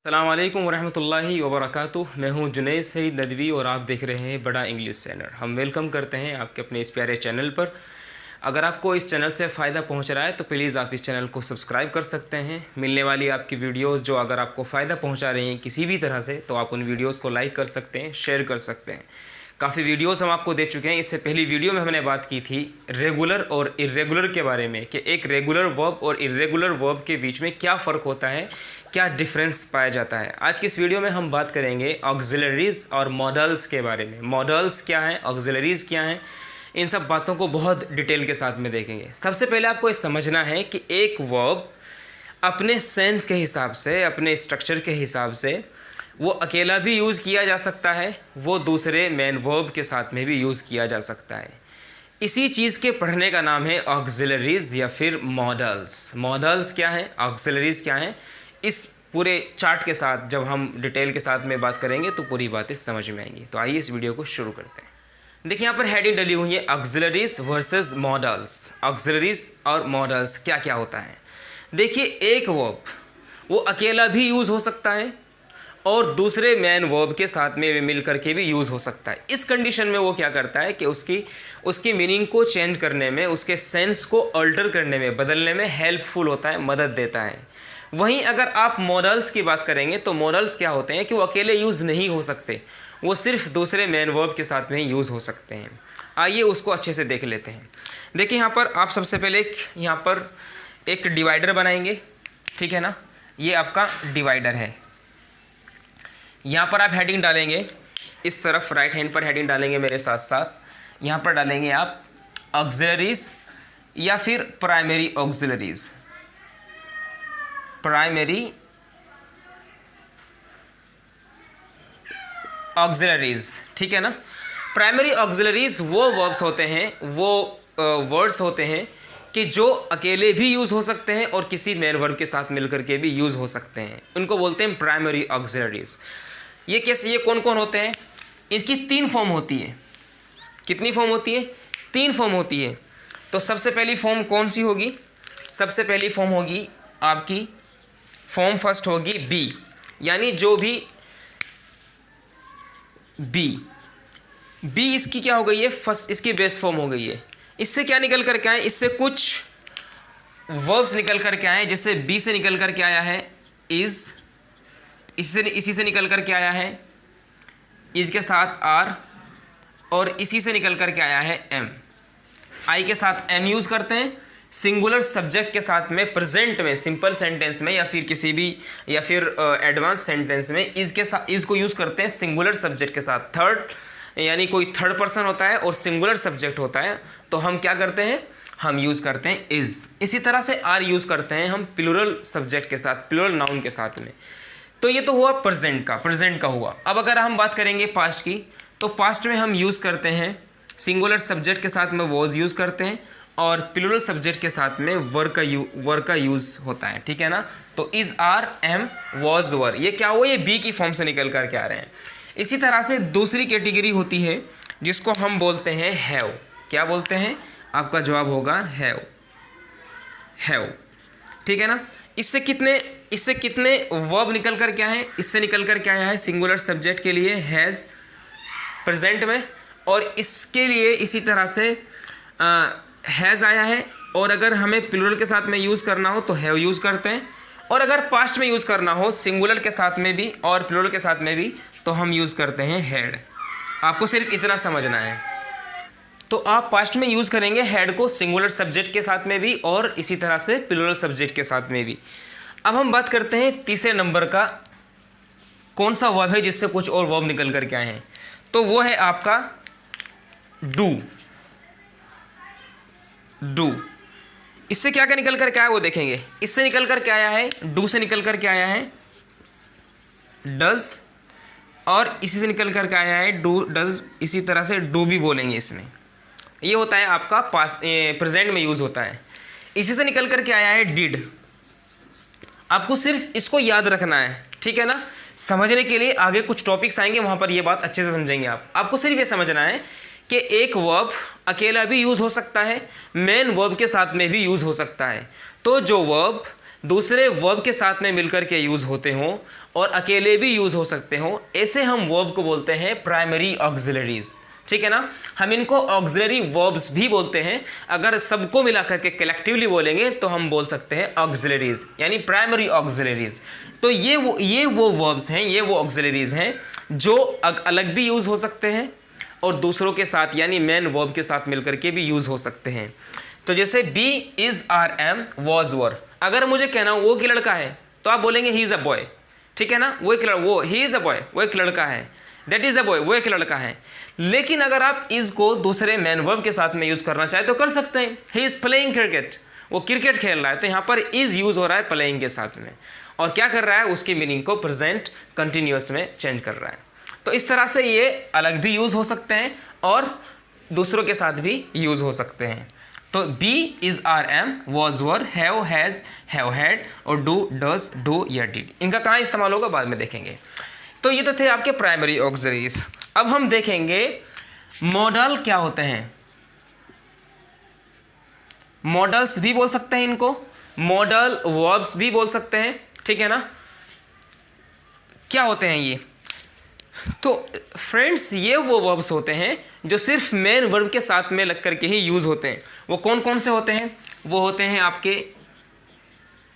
अस्सलाम वालेकुम वरहमतुल्लाहि वबरकातुह। मैं हूं जुनैद सईद नदवी और आप देख रहे हैं बड़ा इंग्लिश चैनल। हम वेलकम करते हैं आपके अपने इस प्यारे चैनल पर। अगर आपको इस चैनल से फ़ायदा पहुंच रहा है तो प्लीज़ आप इस चैनल को सब्सक्राइब कर सकते हैं। मिलने वाली आपकी वीडियोस जो अगर आपको फ़ायदा पहुंचा रही हैं किसी भी तरह से, तो आप उन वीडियोस को लाइक कर सकते हैं, शेयर कर सकते हैं। काफ़ी वीडियोस हम आपको दे चुके हैं। इससे पहली वीडियो में हमने बात की थी रेगुलर और इर्रेगुलर के बारे में, कि एक रेगुलर वर्ब और इर्रेगुलर वर्ब के बीच में क्या फ़र्क होता है, क्या डिफरेंस पाया जाता है। आज की इस वीडियो में हम बात करेंगे ऑक्सिलरीज और मॉडल्स के बारे में। मॉडल्स क्या हैं, ऑक्सिलरीज क्या हैं, इन सब बातों को बहुत डिटेल के साथ में देखेंगे। सबसे पहले आपको ये समझना है कि एक वर्ब अपने सेंस के हिसाब से, अपने स्ट्रक्चर के हिसाब से वो अकेला भी यूज़ किया जा सकता है, वो दूसरे मेन वर्ब के साथ में भी यूज़ किया जा सकता है। इसी चीज़ के पढ़ने का नाम है ऑक्सिलरीज या फिर मॉडल्स। मॉडल्स क्या है, ऑक्सिलरीज क्या है, इस पूरे चार्ट के साथ जब हम डिटेल के साथ में बात करेंगे तो पूरी बातें समझ में आएंगी। तो आइए इस वीडियो को शुरू करते हैं। देखिए यहाँ पर हेडिंग डली हुई है ऑक्सिलरीज वर्सेस मॉडल्स। ऑक्सिलरीज और मॉडल्स क्या क्या होता है। देखिए एक वर्ब वो अकेला भी यूज़ हो सकता है और दूसरे मेन वर्ब के साथ में मिल करके भी यूज़ हो सकता है। इस कंडीशन में वो क्या करता है कि उसकी मीनिंग को चेंज करने में, उसके सेंस को अल्टर करने में, बदलने में हेल्पफुल होता है, मदद देता है। वहीं अगर आप मॉडल्स की बात करेंगे तो मॉडल्स क्या होते हैं कि वो अकेले यूज़ नहीं हो सकते, वो सिर्फ दूसरे मेन वर्ब के साथ में ही यूज़ हो सकते हैं। आइए उसको अच्छे से देख लेते हैं। देखिए यहाँ पर आप सबसे पहले यहाँ पर एक डिवाइडर बनाएंगे, ठीक है ना। ये आपका डिवाइडर है। यहाँ पर आप हेडिंग डालेंगे, इस तरफ राइट हैंड पर हेडिंग डालेंगे मेरे साथ साथ। यहाँ पर डालेंगे आप ऑक्सिलरीज या फिर प्राइमरी ऑक्सिलरीज। प्राइमरी ऑक्सिलरीज, ठीक है ना। प्राइमरी ऑक्सिलरीज वो वर्ब्स होते हैं, वो वर्ड्स होते हैं कि जो अकेले भी यूज़ हो सकते हैं और किसी मेन वर्ब के साथ मिलकर के भी यूज़ हो सकते हैं। उनको बोलते हैं प्राइमरी ऑक्सिलरीज। ये कैसे, ये कौन कौन होते हैं। इसकी 3 फॉर्म होती है। कितनी फॉर्म होती है, 3 फॉर्म होती है। तो सबसे पहली फॉर्म कौन सी होगी, सबसे पहली फॉर्म होगी आपकी, फॉर्म फर्स्ट होगी बी, यानी जो भी बी इसकी क्या हो गई है, फर्स्ट इसकी बेस फॉर्म हो गई है। इससे क्या निकल कर के आए, इससे कुछ वर्ब्स निकल कर के आए। जैसे बी से निकल कर के आया है इज़, इसी से निकल कर के आया है इज़ के साथ आर, और इसी से निकल कर के आया है एम। आई के साथ एम यूज़ करते हैं सिंगुलर सब्जेक्ट के साथ में, प्रेजेंट में, सिंपल सेंटेंस में या फिर किसी भी या फिर एडवांस सेंटेंस में इज़ के साथ, इज़ को यूज़ करते हैं सिंगुलर सब्जेक्ट के साथ। थर्ड यानी कोई थर्ड पर्सन होता है और सिंगुलर सब्जेक्ट होता है तो हम क्या करते हैं, हम यूज़ करते हैं इज़। इसी तरह से आर यूज़ करते हैं हम प्लूरल सब्जेक्ट के साथ, प्लूरल नाउन के साथ में। तो ये तो हुआ प्रेजेंट का हुआ। अब अगर हम बात करेंगे पास्ट की, तो पास्ट में हम यूज़ करते हैं सिंगुलर सब्जेक्ट के साथ में वॉज यूज़ करते हैं और प्लूरल सब्जेक्ट के साथ में वर का यूज़ होता है, ठीक है ना। तो इज़, आर, एम, वॉज, वर, ये क्या हुआ, ये बी की फॉर्म से निकल कर के आ रहे हैं। इसी तरह से दूसरी कैटेगरी होती है जिसको हम बोलते हैं हैव। क्या बोलते हैं, आपका जवाब होगा हैव, ठीक है ना। इससे कितने वर्ब निकल कर क्या है, इससे निकल कर क्या आया है, सिंगुलर सब्जेक्ट के लिए हैज़ प्रेजेंट में, और इसके लिए इसी तरह से हैज़ आया है। और अगर हमें प्लूरल के साथ में यूज़ करना हो तो हैव यूज़ करते हैं, और अगर पास्ट में यूज़ करना हो सिंगुलर के साथ में भी और प्लूरल के साथ में भी तो हम यूज़ करते हैं हैड। आपको सिर्फ इतना समझना है। तो आप पास्ट में यूज़ करेंगे हैड को सिंगुलर सब्जेक्ट के साथ में भी और इसी तरह से प्लूरल सब्जेक्ट के साथ में भी। अब हम बात करते हैं तीसरे नंबर का, कौन सा वर्ब है जिससे कुछ और वर्ब निकल कर के आए हैं। तो वो है आपका डू। इससे क्या क्या निकल कर के आया वो देखेंगे। इससे निकल कर के आया है, डू से निकल कर के आया है डज, और इसी से निकल कर के आया है डू डज। इसी तरह से डू भी बोलेंगे इसमें। ये होता है आपका पास्ट, प्रेजेंट में यूज़ होता है। इसी से निकल कर के आया है डिड। आपको सिर्फ इसको याद रखना है, ठीक है ना। समझने के लिए आगे कुछ टॉपिक्स आएंगे, वहाँ पर ये बात अच्छे से समझेंगे आप। आपको सिर्फ ये समझना है कि एक वर्ब अकेला भी यूज़ हो सकता है, मेन वर्ब के साथ में भी यूज़ हो सकता है। तो जो वर्ब दूसरे वर्ब के साथ में मिलकर के यूज़ होते हों और अकेले भी यूज़ हो सकते हो, ऐसे हम वर्ब को बोलते हैं प्राइमरी ऑक्सिलरीज। ठीक है ना, हम इनको ऑक्सिलरी वर्ब्स भी बोलते हैं। अगर सबको मिला करके कलेक्टिवली बोलेंगे तो हम बोल सकते हैं ऑक्सिलरीज, यानी प्राइमरी ऑक्सिलरीज। तो ये वो वर्ब्स हैं, ये वो ऑक्सिलरीज हैं जो अलग भी यूज़ हो सकते हैं और दूसरों के साथ यानी मेन वर्ब के साथ मिलकर के भी यूज़ हो सकते हैं। तो जैसे be, is, are, am, was, were. अगर मुझे कहना वो कि लड़का है तो आप बोलेंगे ही इज़ अ बॉय। ठीक है ना, वो ही इज़ अ बॉय, वो एक लड़का है। दैट इज़ अ बॉय, वो एक लड़का है। लेकिन अगर आप इज़ को दूसरे मेन वर्ब के साथ में यूज़ करना चाहें तो कर सकते हैं। ही इज़ प्लेइंग क्रिकेट, वो क्रिकेट खेल रहा है, तो यहाँ पर इज़ यूज़ हो रहा है प्लेइंग के साथ में, और क्या कर रहा है, उसकी मीनिंग को प्रेजेंट कंटिन्यूअस में चेंज कर रहा है। तो इस तरह से ये अलग भी यूज़ हो सकते हैं और दूसरों के साथ भी यूज़ हो सकते हैं। तो be, is, are, am, was, were, have, has, have had और डू, डज, डू या डिड, इनका कहाँ इस्तेमाल होगा बाद में देखेंगे। तो ये तो थे आपके प्राइमरी ऑक्सिलरीज। अब हम देखेंगे मॉडल क्या होते हैं। मॉडल्स भी बोल सकते हैं इनको, मॉडल वर्ब्स भी बोल सकते हैं। ठीक है ना, क्या होते हैं ये? तो फ्रेंड्स, ये वो वर्ब्स होते हैं जो सिर्फ मेन वर्ब के साथ में लग करके ही यूज़ होते हैं। वो कौन कौन से होते हैं? वो होते हैं आपके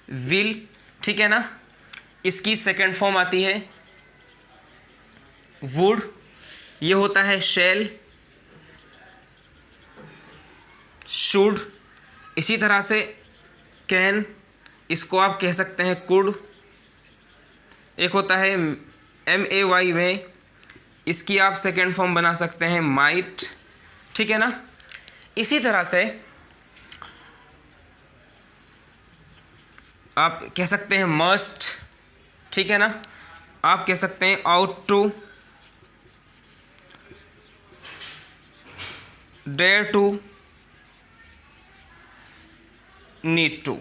विल, ठीक है ना, इसकी सेकंड फॉर्म आती है वुड, ये होता है शैल, शुड, इसी तरह से कैन, इसको आप कह सकते हैं कुड, एक होता है MAY में, इसकी आप सेकेंड फॉर्म बना सकते हैं माइट। ठीक है ना, इसी तरह से आप कह सकते हैं मस्ट। ठीक है ना, आप कह सकते हैं ought to, dare to, need to.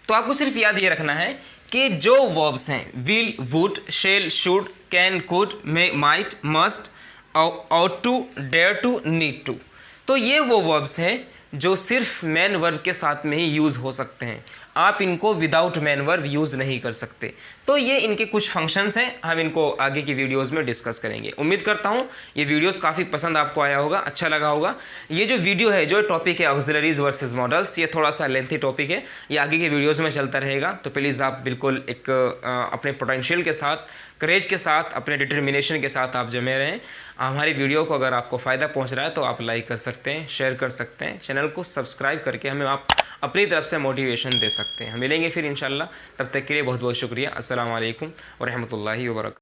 तो आपको सिर्फ याद ये रखना है कि जो वर्ब्स हैं will, would, shall, should, can, could, may, might, must, ought to, dare to, need to, तो ये वो वर्ब्स हैं जो सिर्फ मेन वर्ब के साथ में ही यूज़ हो सकते हैं। आप इनको विदाउट मेन वर्ब यूज़ नहीं कर सकते। तो ये इनके कुछ फंक्शंस हैं, हम इनको आगे की वीडियोस में डिस्कस करेंगे। उम्मीद करता हूँ ये वीडियोस काफ़ी पसंद आपको आया होगा, अच्छा लगा होगा। ये जो वीडियो है, जो टॉपिक है ऑक्सिलरीज वर्सेस मॉडल्स, ये थोड़ा सा लेंथी टॉपिक है, ये आगे के वीडियोज़ में चलता रहेगा। तो प्लीज़ आप बिल्कुल एक अपने पोटेंशियल के साथ, करेज के साथ, अपने डिटर्मिनेशन के साथ आप जमे रहें। हमारी वीडियो को अगर आपको फ़ायदा पहुंच रहा है तो आप लाइक कर सकते हैं, शेयर कर सकते हैं, चैनल को सब्सक्राइब करके हमें आप अपनी तरफ से मोटिवेशन दे सकते हैं। हम मिलेंगे फिर इंशाल्लाह, तब तक के लिए बहुत बहुत शुक्रिया। अस्सलाम वालेकुम व रहमतुल्लाहि व बरकातहू।